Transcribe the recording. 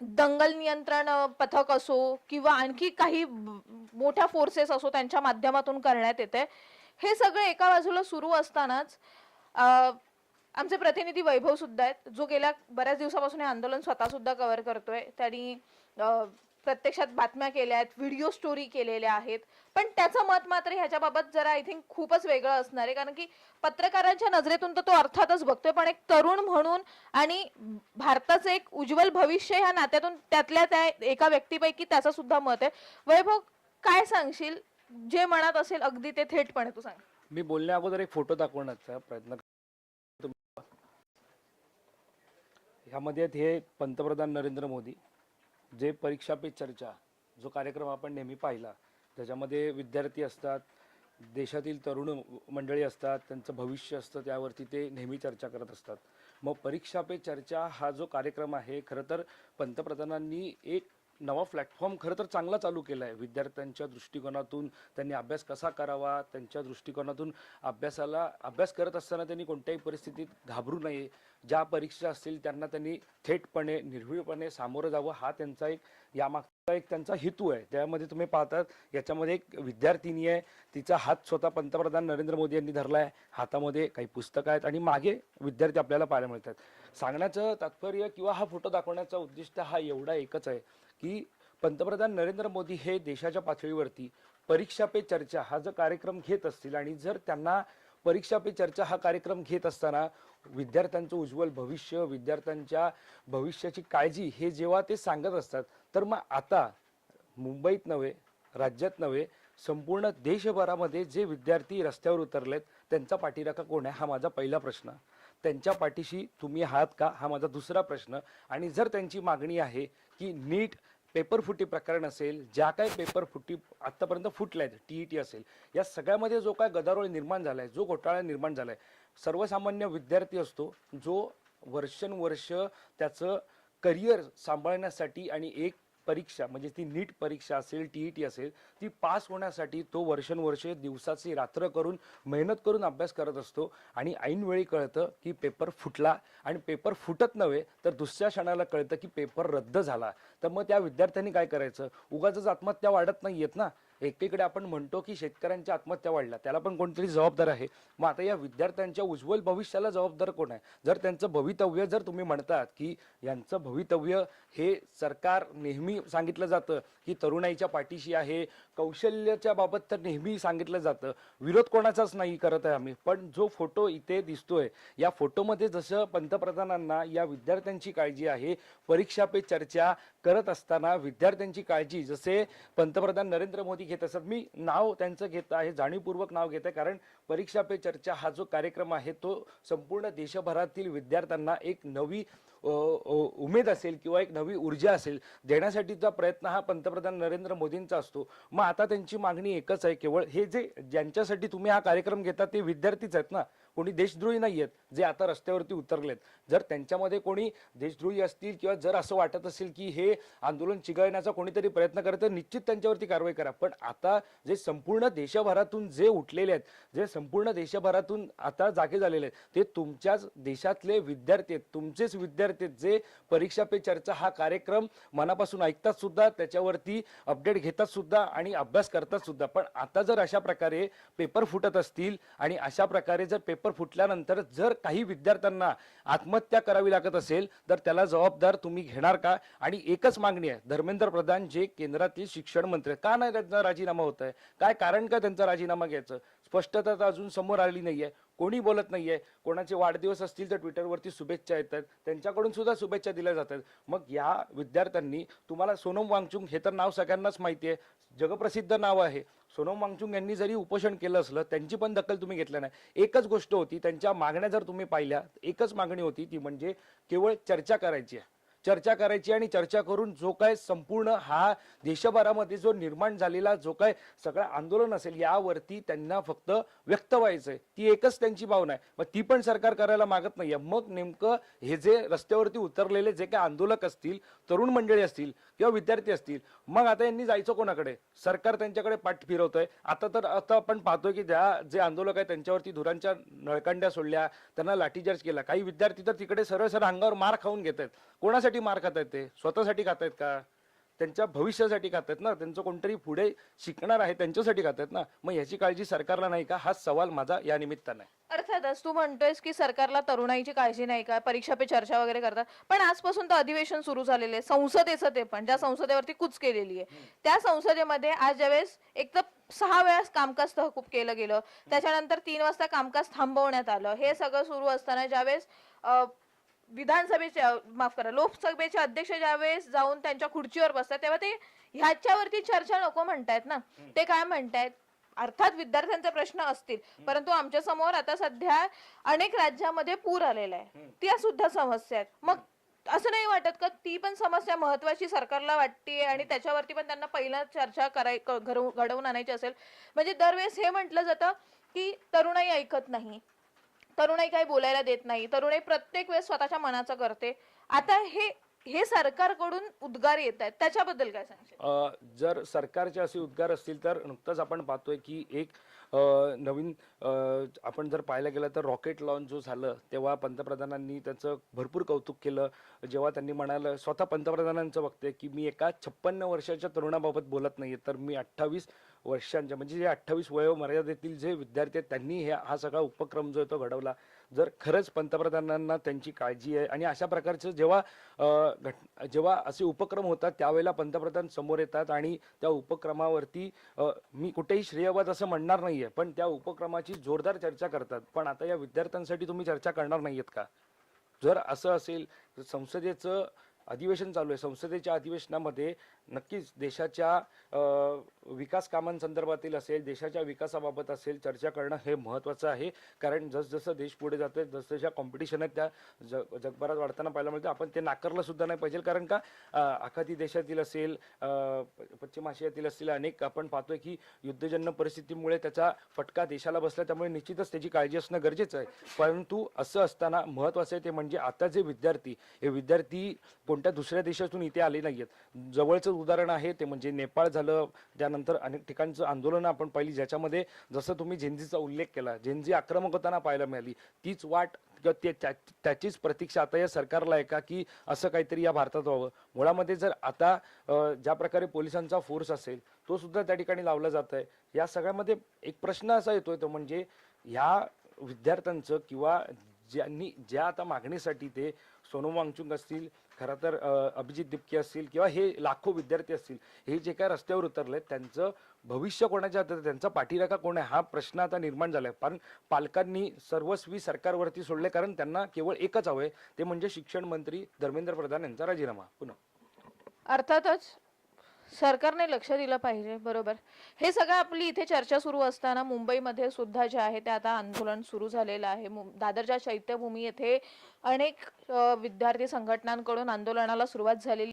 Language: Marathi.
दंगल नियंत्रण पथक असो किंवा आणखी काही मोठ्या फोर्सेस असो त्यांच्या माध्यमातून करण्यात येते। हे सगळे एका बाजूला सुरू असतानाच आमचे प्रतिनिधी वैभव सुद्धा आहेत, जो गेल्या बऱ्याच दिवसापासून हे आंदोलन स्वतः सुद्धा कव्हर करतोय। त्यांनी प्रत्यक्षात बातम्या केल्या आहेत, व्हिडिओ स्टोरी केलेल्या आहेत, पण त्याचं मत मात्र ह्याच्याबाबत जरा आय थिंक खूपच वेगळं असणार आहे, कारण की पत्रकारांच्या नजरेतून तर तो अर्थातच बघतोय, पण एक तरुण म्हणून आणि भारताचं एक उज्ज्वल भविष्य ह्या नात्यातून त्यातल्या त्या एका व्यक्तीपैकी त्याचं सुद्धा मत आहे। वैभव, काय सांगशील? जे मनात असेल अगदी ते थेटपणे तू सांग। मी बोलण्या अगोदर एक फोटो दाखवण्याचा प्रयत्न ह्यामध्ये हे पंतप्रधान नरेंद्र मोदी, जे परीक्षा पे चर्चा जो कार्यक्रम आपण नेहमी पाहिला, त्याच्यामध्ये विद्यार्थी असतात, देशातील तरुण मंडळी असतात, त्यांचं भविष्य असतं, त्यावरती ते नेहमी चर्चा करत असतात। मग परीक्षा पे चर्चा हा जो कार्यक्रम आहे, खरं तर पंतप्रधानांनी एक नवा प्लॅटफॉर्म खरं तर चांगला चालू केला आहे। विद्यार्थ्यांच्या दृष्टिकोनातून त्यांनी अभ्यास कसा करावा, त्यांच्या दृष्टिकोनातून अभ्यास करत असताना त्यांनी कोणत्याही परिस्थितीत घाबरू नये, ज्या परीक्षा असतील त्यांना त्यांनी थेटपणे निर्भीडपणे सामोरं जावं, हा त्यांचा एक यामागचा एक त्यांचा हेतू आहे। त्यामध्ये तुम्ही पाहतात याच्यामध्ये एक विद्यार्थिनी आहे, तिचा हात स्वतः पंतप्रधान नरेंद्र मोदी यांनी धरला आहे, हातामध्ये काही पुस्तकं आहेत आणि मागे विद्यार्थी आपल्याला पाहायला मिळतात। सांगण्याचं तात्पर्य किंवा हा फोटो दाखवण्याचा उद्दिष्ट हा एवढा एकच आहे की पंतप्रधान नरेंद्र मोदी हे देशाच्या पातळीवरती परीक्षा पे चर्चा हा जो कार्यक्रम घेत असतील आणि जर त्यांना परीक्षा पे चर्चा हा कार्यक्रम घेत असताना विद्यार्थ्यांचं उज्ज्वल भविष्य, विद्यार्थ्यांच्या भविष्याची काळजी हे जेव्हा ते सांगत असतात, तर मग आता मुंबईत नव्हे, राज्यात नव्हे, संपूर्ण देशभरामध्ये जे विद्यार्थी रस्त्यावर उतरलेत त्यांचा पाठीराखा कोण आहे, हा माझा पहिला प्रश्न। त्यांच्या पाठीशी तुम्ही आहात का, हा माझा दुसरा प्रश्न। आणि जर त्यांची मागणी आहे की नीट पेपर फुटी प्रकरण असेल, ज्या काही पेपर फुटी आत्तापर्यंत फुटल्या आहेत, TET असेल, या सगळ्यामध्ये जो काय गदारोळ निर्माण झालाय, जो घोटाळा निर्माण झालाय, सर्वसामान्य विद्यार्थी असतो जो वर्षानुवर्ष त्याचं करिअर सांभाळण्यासाठी आणि एक परीक्षा म्हणजे ती नीट परीक्षा असेल, TET असेल, ती पास होण्यासाठी तो वर्षानुवर्षे दिवसाची रात्र करून मेहनत करून अभ्यास करत असतो आणि ऐनवेळी कळतं की पेपर फुटला आणि पेपर फुटत नव्हे तर दुसऱ्या क्षणाला कळतं की पेपर रद्द झाला। तर मग त्या विद्यार्थ्यांनी काय करायचं? उगाचच आत्महत्या वाढत नाहीयेत ना। एकीकडे आपण म्हणतो की शेतकऱ्यांच्या आत्महत्या वाढल्या, त्याला पण कोणतरी जबाबदार आहे। मग आता या विद्यार्थ्यांच्या उज्ज्वल भविष्याला जबाबदार कोण आहे? जर त्यांचं भवितव्य जर तुम्ही म्हणतात की यांचं भवितव्य हे सरकार नेहमी सांगितलं जातं की तरुणाईच्या पाठीशी आहे, कौशल्याच्या बाबत तर नेहमी सांगितलं जातं, विरोध कोणाचाच नाही करत आहे आम्ही, पण जो फोटो इथे दिसतोय या फोटोमध्ये जसं पंतप्रधानांना या विद्यार्थ्यांची काळजी आहे, परीक्षा पे चर्चा करत असताना विद्यार्थ्यांची काळजी जसे पंतप्रधान नरेंद्र मोदी घेत असतात, मी नाव त्यांचं घेत आहे, जाणीवपूर्वक नाव घेत आहे, कारण परीक्षा पे चर्चा हा जो कार्यक्रम आहे तो संपूर्ण देशभरातील विद्यार्थ्यांना एक नवी उमेद असेल किंवा एक नवी ऊर्जा असेल देण्यासाठीचा प्रयत्न हा पंतप्रधान नरेंद्र मोदींचा असतो। मग आता त्यांची मागणी एकच आहे, केवळ हे जे ज्यांच्यासाठी तुम्ही हा कार्यक्रम घेता ते विद्यार्थीच आहेत ना, कोणी देशद्रोही नाही आहेत जे आता रस्त्यावरती उतरलेत। जर त्यांच्यामध्ये कोणी देशद्रोही असतील किंवा जर असं वाटत असेल की हे आंदोलन चिघळण्याचा कोणीतरी प्रयत्न करत, निश्चित त्यांच्यावरती कारवाई करा। पण आता जे संपूर्ण देशभरातून जे उठलेले आहेत, जे संपूर्ण देशभरातून आता जागे झालेले आहेत, ते तुमच्याच देशातले विद्यार्थी आहेत, तुमचेच विद्यार्थी आहेत, जे परीक्षा पे चर्चा हा कार्यक्रम मनापासून ऐकतात सुद्धा, त्याच्यावरती अपडेट घेतात सुद्धा आणि अभ्यास करतात सुद्धा। पण आता जर अशा प्रकारे पेपर फुटत असतील आणि अशा प्रकारे जर पेपर फुटल्यानंतर जर काही विद्यार्थ्यांना आत्महत्या करावी लागत असेल तर त्याला जबाबदार तुम्ही घेणार का? आणि एकच मागणी आहे, धर्मेंद्र प्रधान जे केंद्रातील शिक्षण मंत्री, का नाही त्यांचा राजीनामा होत आहे? काय कारण का त्यांचा राजीनामा घ्यायचं? स्पष्टता तर अजून समोर आली नाहीये, कोणी बोलत नाहीये। कोणाचे वाढदिवस असतील तर ट्विटरवरती शुभेच्छा येतात, त्यांच्याकडून सुद्धा शुभेच्छा दिल्या जातात। मग या विद्यार्थ्यांनी, तुम्हाला सोनम वांगचुक हे तर नाव सगळ्यांनाच माहिती आहे, जगप्रसिद्ध नाव आहे, सोनम वांगचुक यांनी जरी उपोषण केलं असलं त्यांची पण दखल तुम्ही घेतली नाही। एकच गोष्ट होती, त्यांच्या मागण्या जर तुम्ही पाहिल्या, एकच मागणी होती, ती म्हणजे केवळ चर्चा करायची आहे, चर्चा करायची आणि चर्चा करून जो काय संपूर्ण हा देशभरामध्ये जो निर्माण झालेला जो काय सगळं आंदोलन असेल यावरती त्यांना फक्त व्यक्त व्हायचंय, ती एकच त्यांची भावना आहे। मग ती पण सरकार करायला मागत नाहीये। मग नेमकं हे जे रस्त्यावरती उतरलेले जे काही आंदोलक असतील, तरुण मंडळी असतील किंवा विद्यार्थी असतील, मग आता यांनी जायचं कोणाकडे? सरकार त्यांच्याकडे पाठ फिरवतोय। आता आपण पाहतोय की जे आंदोलक आहेत त्यांच्यावरती धुरांच्या नळकांड्या सोडल्या, त्यांना लाठीचार्ज केला, काही विद्यार्थी तर तिकडे सरळ सरळ अंगावर मार खाऊन घेत आहेत। कोणासाठी कशासाठी मार खात आहेत? ते स्वतःसाठी खात आहेत का? त्यांच्या भविष्यासाठी खात आहेत ना, त्यांचं कोणतरी पुढे शिकणार आहे त्यांच्यासाठी खात आहेत ना. मग याची काळजी सरकारला नाही का? हा सवाल माझा या निमित्तानं आहे. अर्थातच तू म्हणतोयस की सरकारला तरुणाईची काळजी नाही का, परीक्षा पे चर्चा वगैरे करतात, पण आजपासून तर अधिवेशन सुरू झालेले आहे संसदेचं, ते पण ज्या संसदेवरती कूच केलेली आहे त्या संसदेमध्ये आज ज्यावेळेस एक तर 6 वेळा कामकाज तहकूब केलं गेलं, त्याच्यानंतर 3 वाजता कामकाज थांबवण्यात आलं, हे सगळं सुरू असताना ज्यावेळेस विधानसभेचे माफ करा लोकसभेचे अध्यक्ष ज्यावेळेस जाऊन त्यांच्या खुर्चीवर बसतात तेव्हा ते ह्याच्यावरती चर्चा नको म्हणतायत ना. ते काय म्हणतायत, अर्थात विद्यार्थ्यांचे प्रश्न असतील, परंतु आमच्या समोर आता सध्या अनेक राज्यामध्ये पूर आलेला आहे, त्या सुद्धा समस्या आहेत. मग असं नाही वाटत का ती पण समस्या महत्वाची सरकारला वाटते आणि त्याच्यावरती पण त्यांना पहिला चर्चा घडवून आणायची असेल? म्हणजे दरवेळेस हे म्हटलं जातं की तरुणाई ऐकत नाही, तरुणाई काही बोलायला देत नाही, तरुणाई प्रत्येक वेळेस स्वतःच्या मनाचं करते. आता हे हे सरकारकडून उद्गार येत आहेत, त्याच्याबद्दल काय सांगशील? जर सरकारचे असे उद्गार असतील तर नुकतंच आपण पाहतोय की एक नवीन आपण जर पाहायला गेलं तर रॉकेट लॉन्च जो झालं तेव्हा पंतप्रधानांनी त्याचं भरपूर कौतुक केलं. जेव्हा त्यांनी म्हणालं, स्वतः पंतप्रधानांचं बघते की मी एका 56 वर्षाच्या तरुणाबाबत बोलत नाहीये, तर मी 28 वर्षांच्या म्हणजे जे 28 वयोमर्यादेतील जे विद्यार्थी आहेत त्यांनी हा सगळा उपक्रम जो आहे तो घडवला. जर खरंच पंतप्रधानांना त्यांची काळजी आहे आणि अशा प्रकारचं जेव्हा असे उपक्रम होतात त्यावेळेला पंतप्रधान समोर येतात आणि त्या उपक्रमावरती मी कुठेही श्रेयवाद असं म्हणणार नाहीये, पण त्या उपक्रमाची जोरदार चर्चा करतात. पण आता या विद्यार्थ्यांसाठी तुम्ही चर्चा करणार नाहीयेत का? जर असं असेल तर संसदेचं अधिवेशन चालू आहे, संसदेच्या अधिवेशनामध्ये नक्कीच देशाच्या विकास कामांसंदर्भातील असेल, देशाच्या विकासाबाबत असेल चर्चा करणं हे महत्त्वाचं आहे. कारण जसजसं देश पुढे जातोय, जसजशा कॉम्पिटिशन आहेत त्या जगभरात वाढताना पाहायला मिळतं. आपण ते नाकारलं सुद्धा नाही पाहिजे, कारण का आखाती देशातील असेल, पश्चिम आशियातील असतील अनेक आपण पाहतोय की युद्धजन्य परिस्थितीमुळे त्याचा फटका देशाला बसला, त्यामुळे निश्चितच त्याची काळजी असणं गरजेचं आहे. परंतु असं असताना महत्त्वाचं आहे ते म्हणजे आता जे हे विद्यार्थी कोणत्या दुसऱ्या देशातून इथे आले नाहीयेत. जवळचं उदाहरण आहे ते म्हणजे नेपाळ झालं, त्यानंतर अनेक ठिकाणचं आंदोलनं आपण पाहिली ज्याच्यामध्ये जसं तुम्ही झेंझीचा उल्लेख केला, झेंझी आक्रमक होताना पाहायला मिळाली. तीच वाट त्याचीच प्रतीक्षा आता या सरकारला आहे का की असं काहीतरी या भारतात व्हावं? मुळामध्ये जर आता ज्या प्रकारे पोलिसांचा फोर्स असेल तो सुद्धा त्या ठिकाणी लावला जात आहे. या सगळ्यामध्ये एक प्रश्न असा येतोय तो म्हणजे ह्या विद्यार्थ्यांचं किंवा ज्या आता मागणीसाठी ते सोनम वांगचुक असतील, खरं तर अभिजित दिपके असतील किंवा हे लाखो विद्यार्थी असतील, हे जे काय रस्त्यावर उतरले त्यांचं भविष्य कोणाच्या हातात आहे, त्यांचा पाठीराखा कोण आहे, हा प्रश्न आता निर्माण झालाय. पण पालकांनी सर्वस्वी सरकारवरती सोडले, कारण त्यांना केवळ एकच हवंय ते म्हणजे शिक्षण मंत्री धर्मेंद्र प्रधान यांचा राजीनामा. पुन्हा अर्थातच सरकारने लक्ष दिलं पाहिजे, बरोबर. हे सगळं आपली इथे चर्चा सुरू असताना मुंबईमध्ये सुद्धा जे आहे ते आता आंदोलन सुरू झालेलं आहे. दादरच्या चैत्यभूमी येथे अनेक विद्यार्थी संघटनांकडून आंदोलनाला सुरुवात झालेली